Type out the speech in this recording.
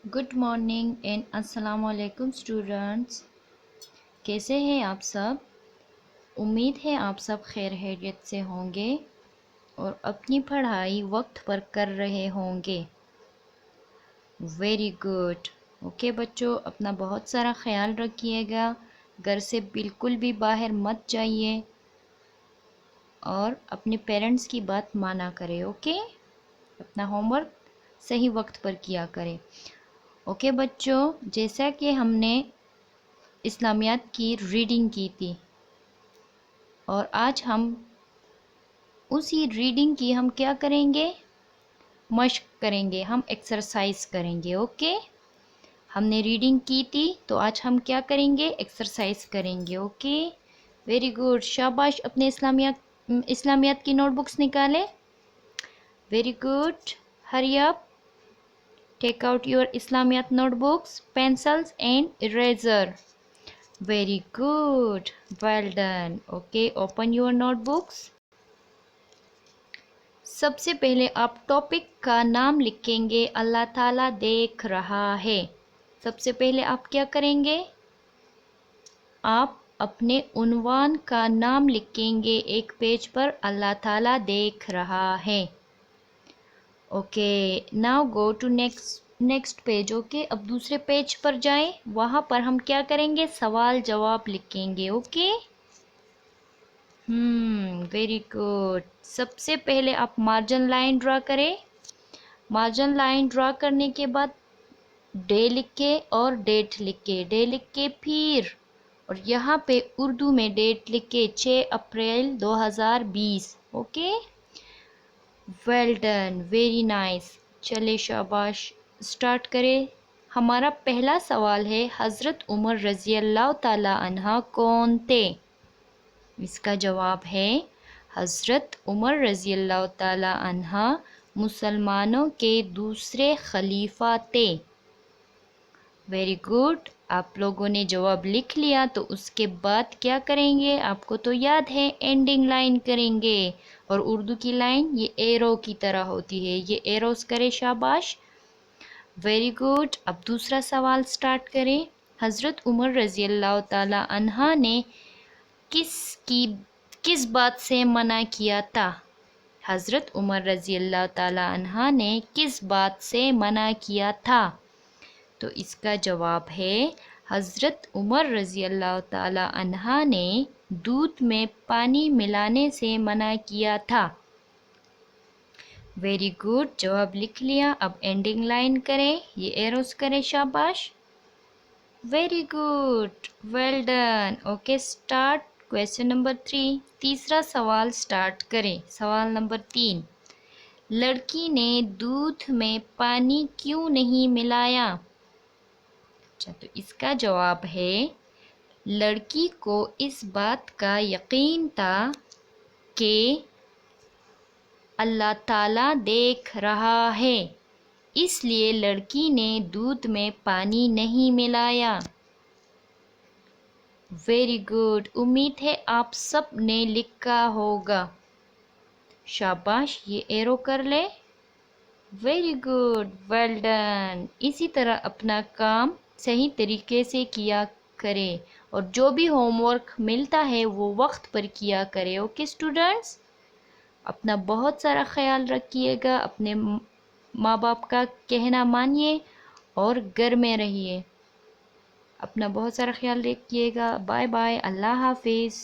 Good morning and अस्सलाम वालेकुम students. कैसे हैं आप सब? उम्मीद है आप सब खैर खैरियत से होंगे और अपनी पढ़ाई वक्त पर कर रहे होंगे। Very good. ओके बच्चों, अपना बहुत सारा ख्याल रखिएगा। घर से बिल्कुल भी बाहर मत जाइए और अपने पेरेंट्स की बात माना करें। ओके, अपना होमवर्क सही वक्त पर किया करें। ओके बच्चों, जैसा कि हमने इस्लामियात की रीडिंग की थी और आज हम उसी रीडिंग की हम क्या करेंगे, मश्क करेंगे, हम एक्सरसाइज करेंगे। ओके, हमने रीडिंग की थी तो आज हम क्या करेंगे, एक्सरसाइज करेंगे। ओके, वेरी गुड, शाबाश। अपने इस्लामियात की नोटबुक्स निकालें। Very good, hurry up, take out your Islamiyat notebooks, pencils and eraser. Very good. Well done. Okay, open your notebooks. सबसे पहले आप टॉपिक का नाम लिखेंगे, अल्लाह ताला देख रहा है। सबसे पहले आप क्या करेंगे, आप अपने उन्वान का नाम लिखेंगे एक पेज पर, अल्लाह ताला देख रहा है। Okay, now go to next page. Okay, अब दूसरे पेज पर जाएं, वहाँ पर हम क्या करेंगे, सवाल जवाब लिखेंगे। Okay, very good. सबसे पहले आप मार्जिन लाइन ड्रा करें। मार्जिन लाइन ड्रा करने के बाद डे लिखे और डेट लिखे, डे लिख के फिर और यहाँ पे उर्दू में डेट लिखे 6 अप्रैल 2020। Okay, well done, very nice. चले शाबाश, स्टार्ट करें। हमारा पहला सवाल है, हज़रत उमर रज़ी अल्लाह ताला अन्हा कौन थे? इसका जवाब है हज़रत उमर रज़ी अल्लाह ताला अन्हा मुसलमानों के दूसरे खलीफा थे। वेरी गुड, आप लोगों ने जवाब लिख लिया तो उसके बाद क्या करेंगे, आपको तो याद है, एंडिंग लाइन करेंगे। और उर्दू की लाइन ये एरो की तरह होती है, ये एरोस करे, शाबाश, वेरी गुड। अब दूसरा सवाल स्टार्ट करें। हज़रत उमर रज़ी अल्लाह ताला अन्हा ने किस बात से मना किया था? हज़रत उमर रज़ी अल्लाह ताला अन्हा ने किस बात से मना किया था? तो इसका जवाब है हज़रत उमर रज़ी अल्लाह ताला अन्हा ने दूध में पानी मिलाने से मना किया था। वेरी गुड, जवाब लिख लिया। अब एंडिंग लाइन करें, ये एरोस करें, शाबाश, very good, well done. Okay, start question number 3। तीसरा सवाल स्टार्ट करें। सवाल नंबर 3, लड़की ने दूध में पानी क्यों नहीं मिलाया? अच्छा, तो इसका जवाब है लड़की को इस बात का यकीन था कि अल्लाह ताला देख रहा है, इसलिए लड़की ने दूध में पानी नहीं मिलाया। वेरी गुड, उम्मीद है आप सब ने लिखा होगा, शाबाश, ये एरो कर ले, वेरी गुड, वेल डन। इसी तरह अपना काम सही तरीके से किया करें और जो भी होमवर्क मिलता है वो वक्त पर किया करें। ओके स्टूडेंट्स, अपना बहुत सारा ख्याल रखिएगा, अपने माँ बाप का कहना मानिए और घर में रहिए। अपना बहुत सारा ख्याल रखिएगा। बाय बाय, अल्लाह हाफिज़।